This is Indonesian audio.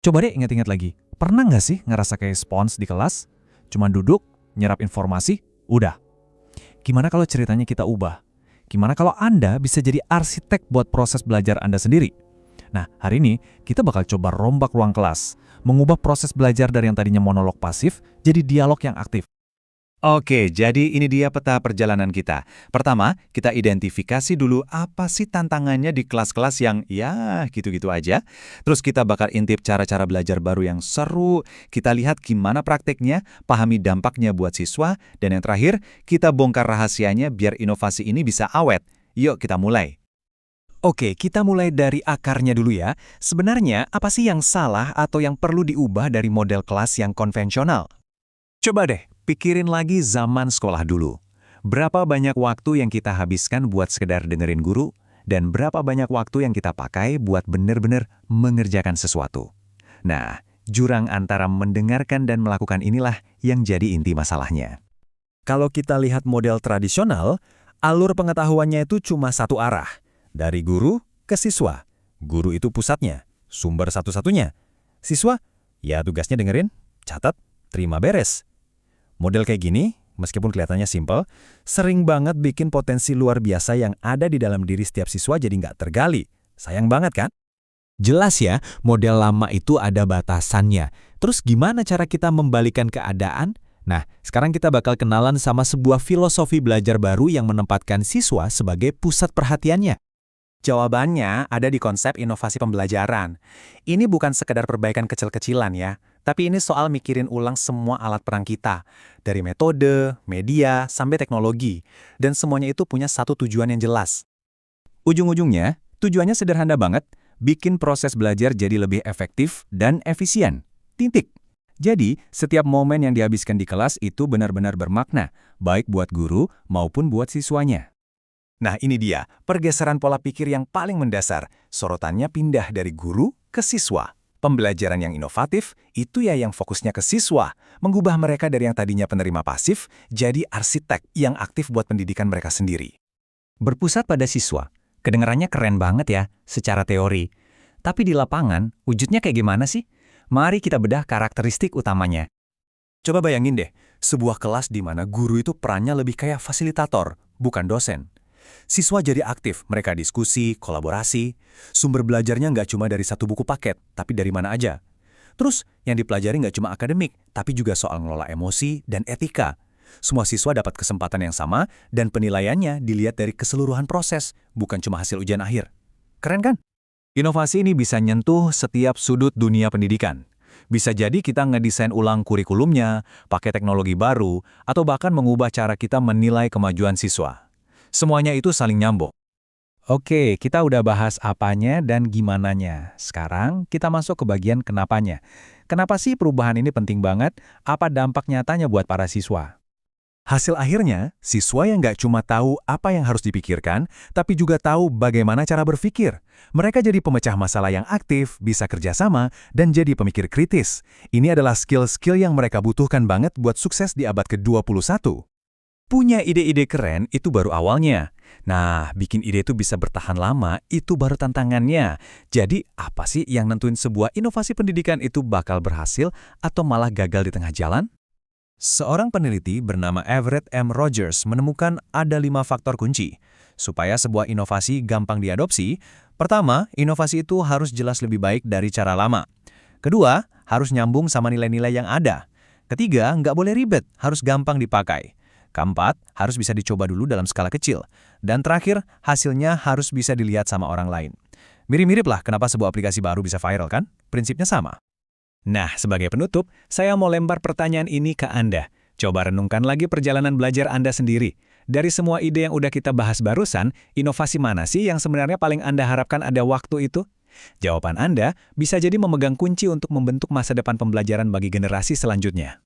Coba deh ingat-ingat lagi, pernah nggak sih ngerasa kayak spons di kelas? Cuma duduk, nyerap informasi, udah. Gimana kalau ceritanya kita ubah? Gimana kalau Anda bisa jadi arsitek buat proses belajar Anda sendiri? Nah, hari ini kita bakal coba rombak ruang kelas, mengubah proses belajar dari yang tadinya monolog pasif jadi dialog yang aktif. Oke, jadi ini dia peta perjalanan kita. Pertama, kita identifikasi dulu apa sih tantangannya di kelas-kelas yang ya gitu-gitu aja. Terus kita bakal intip cara-cara belajar baru yang seru. Kita lihat gimana prakteknya, pahami dampaknya buat siswa. Dan yang terakhir, kita bongkar rahasianya biar inovasi ini bisa awet. Yuk kita mulai. Oke, kita mulai dari akarnya dulu ya. Sebenarnya, apa sih yang salah atau yang perlu diubah dari model kelas yang konvensional? Coba deh, pikirin lagi zaman sekolah dulu. Berapa banyak waktu yang kita habiskan buat sekedar dengerin guru, dan berapa banyak waktu yang kita pakai buat benar-benar mengerjakan sesuatu. Nah, jurang antara mendengarkan dan melakukan inilah yang jadi inti masalahnya. Kalau kita lihat model tradisional, alur pengetahuannya itu cuma satu arah. Dari guru ke siswa. Guru itu pusatnya, sumber satu-satunya. Siswa, ya tugasnya dengerin, catat, terima beres. Model kayak gini, meskipun kelihatannya simpel, sering banget bikin potensi luar biasa yang ada di dalam diri setiap siswa jadi nggak tergali. Sayang banget kan? Jelas ya, model lama itu ada batasannya. Terus gimana cara kita membalikan keadaan? Nah, sekarang kita bakal kenalan sama sebuah filosofi belajar baru yang menempatkan siswa sebagai pusat perhatiannya. Jawabannya ada di konsep inovasi pembelajaran. Ini bukan sekedar perbaikan kecil-kecilan ya, tapi ini soal mikirin ulang semua alat perang kita, dari metode, media, sampai teknologi. Dan semuanya itu punya satu tujuan yang jelas. Ujung-ujungnya, tujuannya sederhana banget, bikin proses belajar jadi lebih efektif dan efisien. Titik. Jadi, setiap momen yang dihabiskan di kelas itu benar-benar bermakna, baik buat guru maupun buat siswanya. Nah ini dia, pergeseran pola pikir yang paling mendasar. Sorotannya pindah dari guru ke siswa. Pembelajaran yang inovatif, itu ya yang fokusnya ke siswa. Mengubah mereka dari yang tadinya penerima pasif, jadi arsitek yang aktif buat pendidikan mereka sendiri. Berpusat pada siswa. Kedengarannya keren banget ya, secara teori. Tapi di lapangan, wujudnya kayak gimana sih? Mari kita bedah karakteristik utamanya. Coba bayangin deh, sebuah kelas di mana guru itu perannya lebih kayak fasilitator, bukan dosen. Siswa jadi aktif, mereka diskusi, kolaborasi. Sumber belajarnya nggak cuma dari satu buku paket, tapi dari mana aja. Terus, yang dipelajari nggak cuma akademik, tapi juga soal ngelola emosi dan etika. Semua siswa dapat kesempatan yang sama, dan penilaiannya dilihat dari keseluruhan proses, bukan cuma hasil ujian akhir. Keren kan? Inovasi ini bisa nyentuh setiap sudut dunia pendidikan. Bisa jadi kita ngedesain ulang kurikulumnya, pakai teknologi baru, atau bahkan mengubah cara kita menilai kemajuan siswa. Semuanya itu saling nyambung. Oke, kita udah bahas apanya dan gimananya. Sekarang kita masuk ke bagian kenapanya. Kenapa sih perubahan ini penting banget? Apa dampak nyatanya buat para siswa? Hasil akhirnya, siswa yang nggak cuma tahu apa yang harus dipikirkan, tapi juga tahu bagaimana cara berpikir. Mereka jadi pemecah masalah yang aktif, bisa kerjasama, dan jadi pemikir kritis. Ini adalah skill-skill yang mereka butuhkan banget buat sukses di abad ke-21. Punya ide-ide keren itu baru awalnya. Nah, bikin ide itu bisa bertahan lama itu baru tantangannya. Jadi, apa sih yang nentuin sebuah inovasi pendidikan itu bakal berhasil atau malah gagal di tengah jalan? Seorang peneliti bernama Everett M. Rogers menemukan ada 5 faktor kunci. Supaya sebuah inovasi gampang diadopsi, pertama, inovasi itu harus jelas lebih baik dari cara lama. Kedua, harus nyambung sama nilai-nilai yang ada. Ketiga, nggak boleh ribet, harus gampang dipakai. Keempat, harus bisa dicoba dulu dalam skala kecil. Dan terakhir, hasilnya harus bisa dilihat sama orang lain. Mirip-mirip lah kenapa sebuah aplikasi baru bisa viral kan? Prinsipnya sama. Nah, sebagai penutup, saya mau lempar pertanyaan ini ke Anda. Coba renungkan lagi perjalanan belajar Anda sendiri. Dari semua ide yang udah kita bahas barusan, inovasi mana sih yang sebenarnya paling Anda harapkan ada waktu itu? Jawaban Anda bisa jadi memegang kunci untuk membentuk masa depan pembelajaran bagi generasi selanjutnya.